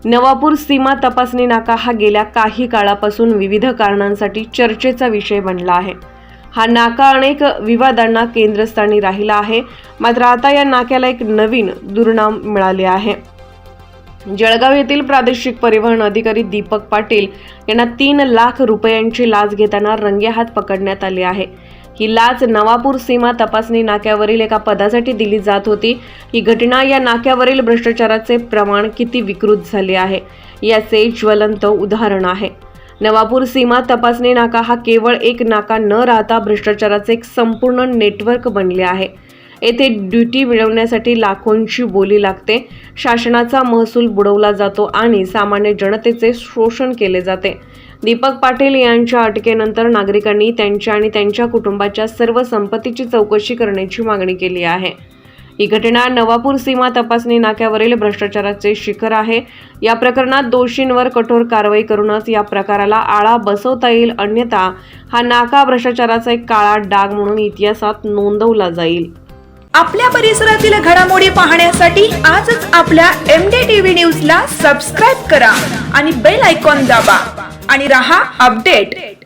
नवापूर सीमा तपासणी नाका हा गेल्या काही काळापासून विविध कारणांसाठी चर्चेचा विषय बनला आहे। हा नाका अनेक विवादांना केंद्रस्थानी राहिला आहे। मात्र आता या नाक्याला एक नवीन दुर्नाम मिळाले आहे। जळगाव येथील प्रादेशिक परिवहन अधिकारी दीपक पाटील यांना 3 लाख रुपयांची लाच घेताना रंगेहात पकडण्यात आले आहे। ही लाच नवापूर सीमा तपासणी नाक्यावरील एका पदासाठी दिली जात होती। ही घटना या नाक्यावरील भ्रष्टाचाराचे प्रमाण किती विकृत झाले आहे याचे ज्वलंत उदाहरण आहे। नवापूर सीमा तपासणी नाका हा केवळ एक नाका न राहता भ्रष्टाचाराचे एक संपूर्ण नेटवर्क बनले आहे। येथे ड्युटी मिळवण्यासाठी लाखोंची बोली लागते, शासनाचा महसूल बुडवला जातो आणि सामान्य जनतेचे शोषण केले जाते। दीपक पाटील यांच्या अटकेनंतर नागरिकांनी त्यांच्या आणि त्यांच्या कुटुंबाच्या सर्व संपत्तीची चौकशी करण्याची मागणी केली आहे। ही घटना नवापूर सीमा तपासणी नाक्यावरील भ्रष्टाचाराचे शिखर आहे। या प्रकरणात दोषींवर कठोर कारवाई करूनच या प्रकाराला आळा बसवता येईल, अन्यथा हा नाका भ्रष्टाचाराचा एक काळा डाग म्हणून इतिहासात नोंदवला जाईल। आपल्या परिसरातील घडामोडी पाहण्यासाठी आजच आपल्या MDTV न्यूजला सबस्क्राइब करा आणि बेल आयकॉन दाबा आणि रहा अपडेट।